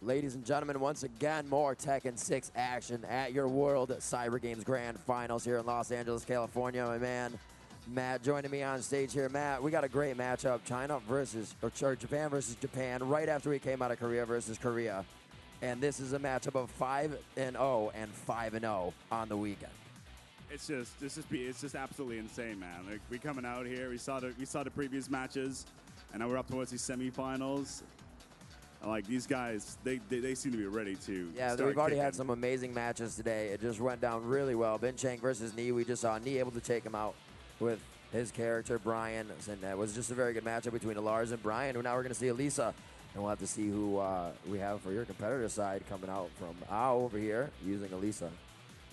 Ladies and gentlemen, once again, more Tekken 6 action at your World Cyber Games Grand Finals here in Los Angeles, California. My man, Matt, joining me on stage here. Matt, we got a great matchup, Japan versus Japan, right after we came out of Korea versus Korea. And this is a matchup of 5-0 and 5-0 on the weekend. It's just absolutely insane, man. Like, we coming out here, we saw the previous matches, and now we're up towards these semifinals. Like, these guys, they seem to be ready to start we've already kicking. had some amazing matches today. It just went down really well. Ben Chang versus Knee, we just saw Knee able to take him out with his character, Brian. And that was just a very good matchup between Lars and Brian. And now we're going to see Elisa. And we'll have to see who we have for your competitor side coming out from Ao over here using Elisa.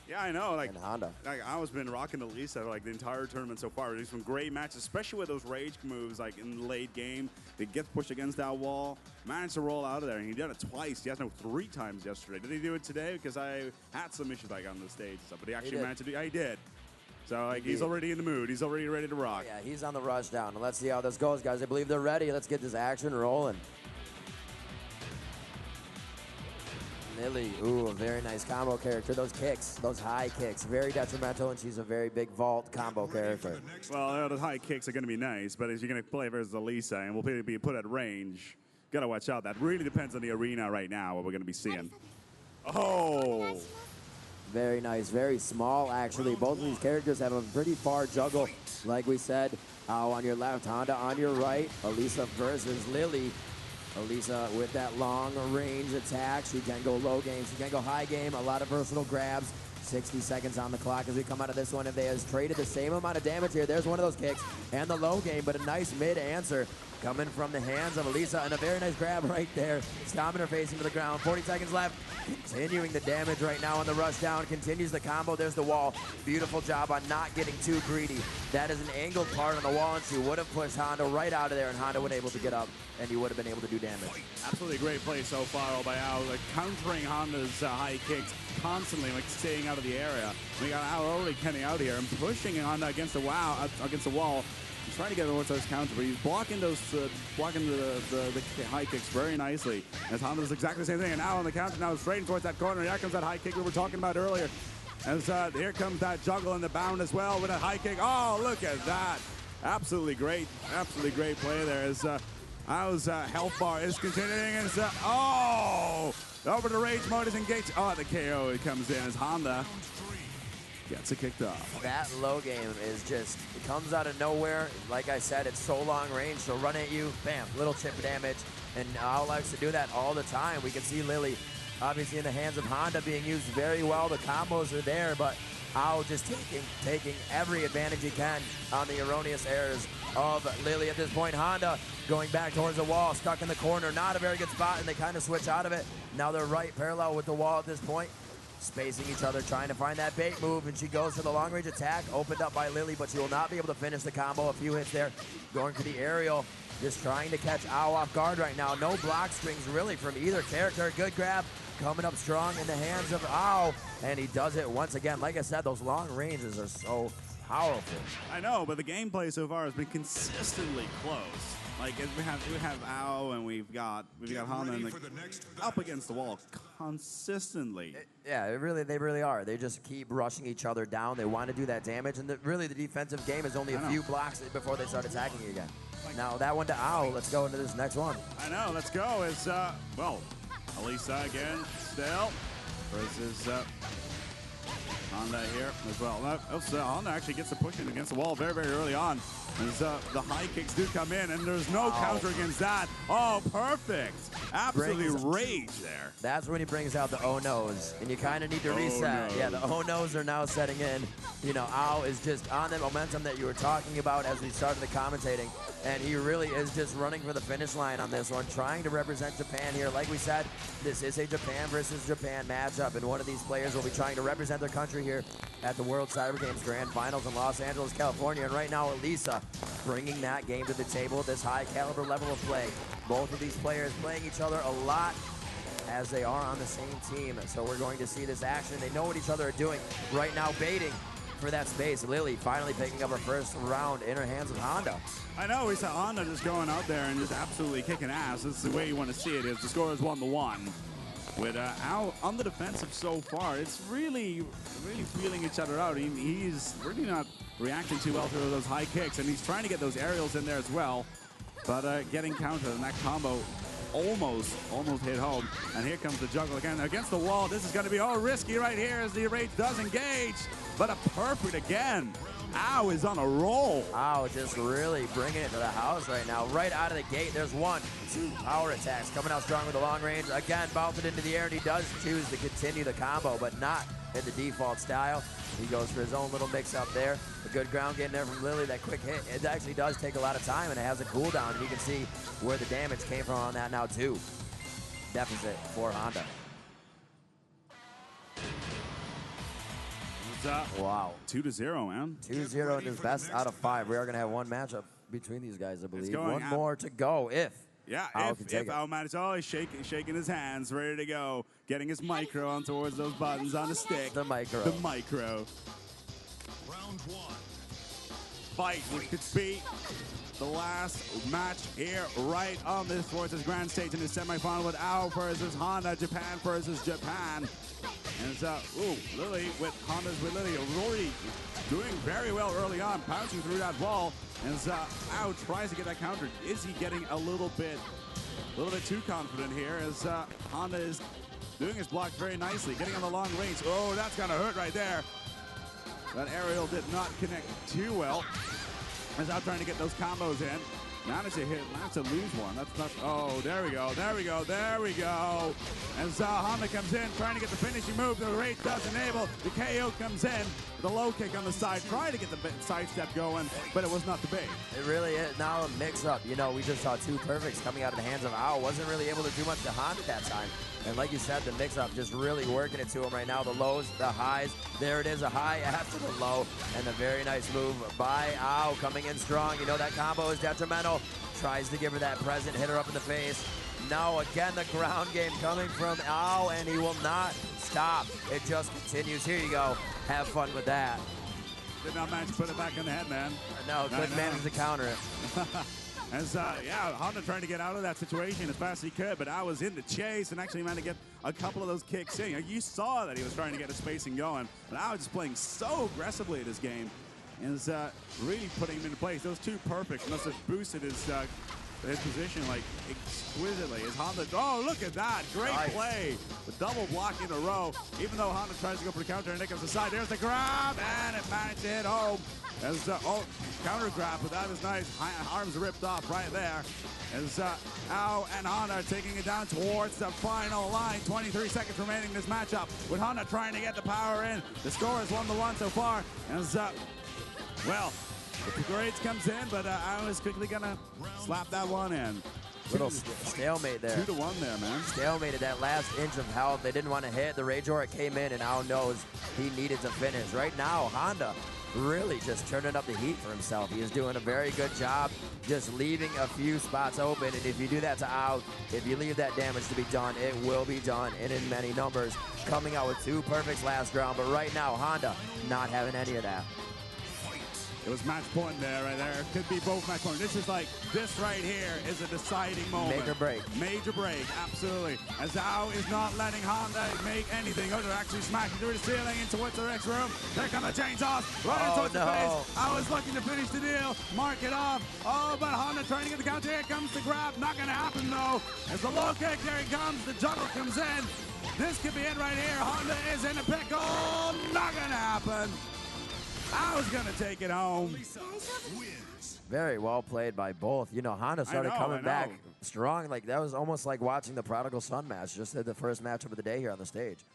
Yeah, I know. Like, and Honda. Like, I was been rocking Elisa like the entire tournament so far. There's some great matches, especially with those rage moves. Like in the late game, they get pushed against that wall, managed to roll out of there, and he did it twice. He has no 3 times yesterday. Did he do it today? Because I had some issues like on the stage and stuff, but he actually managed to do. Yeah, he did. So like, he's already in the mood. He's already ready to rock. Yeah, he's on the rush down. And let's see how this goes, guys. I believe they're ready. Let's get this action rolling. Lily, ooh, a very nice combo character. Those kicks, those high kicks, very detrimental, and she's a very big vault combo character. Well, the high kicks are going to be nice, but if you're going to play versus Elisa and we'll be put at range, got to watch out. That really depends on the arena right now, what we're going to be seeing. Oh! Very nice, very small, actually. Both of these characters have a pretty far juggle. Like we said, on your left, Honda on your right, Elisa versus Lily. Elisa with that long range attack. She can go low game, she can go high game. A lot of versatile grabs. 60 seconds on the clock as we come out of this one. If they has traded the same amount of damage here, there's one of those kicks and the low game, but a nice mid answer coming from the hands of Elisa, and a very nice grab right there. Stomping her face into the ground. 40 seconds left. Continuing the damage right now on the rush down. Continues the combo. There's the wall. Beautiful job on not getting too greedy. That is an angled part on the wall, and she would have pushed Honda right out of there, and Honda would have been able to get up, and he would have been able to do damage. Absolutely great play so far all by Ao, like countering Honda's high kicks constantly, like staying out of the area. We got Ao already getting out here and pushing Honda against the wall. He's trying to get towards those counters, but he's blocking those, the high kicks very nicely. As Honda does exactly the same thing, and now on the counter, now straight towards that corner. Here comes that high kick we were talking about earlier. As here comes that juggle and the bound as well with a high kick. Oh, look at that! Absolutely great play there. As Ao's health bar is continuing, and over the rage mode is engaged. Oh, the KO it comes in as Honda gets it kicked off. That low game is just, it comes out of nowhere. Like I said, it's so long range, she'll run at you, bam, little chip damage. And Ao likes to do that all the time. We can see Lily, obviously in the hands of Honda, being used very well. The combos are there, but Ao just taking every advantage he can on the erroneous errors of Lily at this point. Honda going back towards the wall, stuck in the corner, not a very good spot, and they kind of switch out of it. Now they're right parallel with the wall at this point, spacing each other, trying to find that bait move, and she goes for the long range attack, opened up by Lily, but she will not be able to finish the combo. A few hits there, going for the aerial, just trying to catch Ao off guard right now. No block strings really from either character. Good grab, coming up strong in the hands of Ao, and he does it once again. Like I said, those long ranges are so powerful. I know, but the gameplay so far has been consistently close. Like we have Ao and we've got Honda up against the wall consistently. They really are. They just keep rushing each other down. They want to do that damage, and really the defensive game is only a few blocks before they start attacking you again. Now that one to Ao. Let's go into this next one. I know. Let's go. It's Elisa again still versus Honda here as well. Honda actually gets the push in against the wall very, very early on. As the high kicks do come in, and there's no counter against that. Oh, perfect. Absolutely rage there. That's when he brings out the oh-no's, and you kind of need to reset. No. Yeah, the oh-no's are now setting in. You know, Ao is just on the momentum that you were talking about as we started the commentating, and he really is just running for the finish line on this one, trying to represent Japan here. Like we said, this is a Japan versus Japan matchup, and one of these players will be trying to represent their country here at the World Cyber Games Grand Finals in Los Angeles, California. And right now, Elisa bringing that game to the table, this high caliber level of play. Both of these players playing each other a lot as they are on the same team. So we're going to see this action. They know what each other are doing right now, baiting for that space. Lily finally picking up her first round in her hands of Honda. I know, we saw Honda just going out there and just absolutely kicking ass. This is the way you want to see it. Is the score is 1-1. with Al on the defensive so far. It's really feeling each other out. He's really not reacting too well to those high kicks, and he's trying to get those aerials in there as well. But getting countered, and that combo almost hit home. And here comes the juggle again against the wall. This is going to be all risky right here as the Rage does engage, but a perfect again. Ow is on a roll. Ow just really bringing it to the house right now. Right out of the gate, there's 1, 2 power attacks coming out strong with the long range. Again, bounced it into the air, and he does choose to continue the combo, but not in the default style. He goes for his own little mix-up there. A good ground game there from Lily, that quick hit. It actually does take a lot of time, and it has a cooldown, and you can see where the damage came from on that now, too. Deficit for Honda. Wow. 2-0, man. 2-0 in his best out of 5. We are going to have one matchup between these guys, I believe. One out. more to go if Al manages. Oh, he's shaking his hands, ready to go. Getting his micro on towards those buttons on the stick. The micro. The micro. Round 1. Fight, which could be the last match here right on this Forza's Grand Stage in the semifinal with Al versus Honda, Japan versus Japan. And it's, Lily with Honda's with Lily. Rory doing very well early on, pouncing through that wall. And as Al tries to get that counter, is he getting a little bit too confident here as Honda is doing his blocks very nicely, getting on the long range. Oh, that's gonna hurt right there. That aerial did not connect too well. As Al trying to get those combos in. Managed to lose one. That's not, oh, there we go. As Honda comes in, trying to get the finishing move. The Rage does enable. The KO comes in. The low kick on the side, trying to get the sidestep going, but it was not to be. It really is now a mix-up. You know, we just saw 2 perfects coming out of the hands of Al. Wasn't really able to do much to Honda that time. And like you said, the mix-up just really working it to him right now. The lows, the highs. There it is, a high after the low. And a very nice move by Al coming in strong. You know that combo is detrimental. Tries to give her that present, hit her up in the face. Now again, the ground game coming from Al, and he will not stop. It just continues. Here you go. Have fun with that. Did not manage to put it back in the head, man. No, couldn't manage to counter it. As, Honda trying to get out of that situation as fast as he could, but Al was in the chase and actually managed to get a couple of those kicks in. You saw that he was trying to get his spacing going, but Al was just playing so aggressively at this game and is really putting him into place. Those 2 perfects must have boosted his position like exquisitely. As Honda, oh, look at that, great play. The double block in a row, even though Honda tries to go for the counter and Nick comes aside. There's the grab, and it managed to hit home. As counter grab, but that is nice. Arms ripped off right there. As Al and Honda are taking it down towards the final line. 23 seconds remaining in this matchup. With Honda trying to get the power in. The score is 1-1 so far. As the Greats comes in, but Al is quickly gonna slap that one in. Little stalemate there. 2-1 there, man. Stalemate at that last inch of health. They didn't want to hit. The Rage Aura came in, and Al knows he needed to finish. Right now, Honda really just turning up the heat for himself. He is doing a very good job just leaving a few spots open. And if you do that to Al, if you leave that damage to be done, it will be done, and in many numbers. Coming out with 2 perfects last round, but right now, Honda not having any of that. It was match point there, right there. Could be both match point. This right here is a deciding moment. Make or break. Major break, absolutely. As Al is not letting Honda make anything. Oh, they're actually smashing through the ceiling into what's the next room. There come the chainsaws, right into the face. Al is looking to finish the deal, mark it off. Oh, but Honda trying to get the counter. Here comes the grab. Not gonna happen though. As the low kick, there he comes. The juggle comes in. This could be it right here. Honda is in a pickle. Not gonna happen. I was going to take it home. Very well played by both. You know, Honda started coming back strong. Like, that was almost like watching the Prodigal Son match. Just the first matchup of the day here on the stage.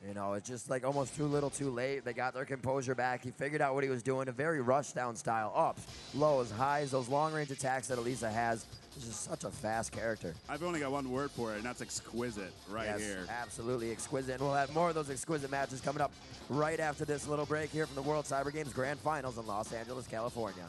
You know, it's just like almost too little too late. They got their composure back. He figured out what he was doing. A very rush down style. Ups, lows, highs, those long range attacks that Elisa has. This is such a fast character. I've only got one word for it, and that's exquisite here. Absolutely exquisite. And we'll have more of those exquisite matches coming up right after this little break here from the World Cyber Games Grand Finals in Los Angeles, California.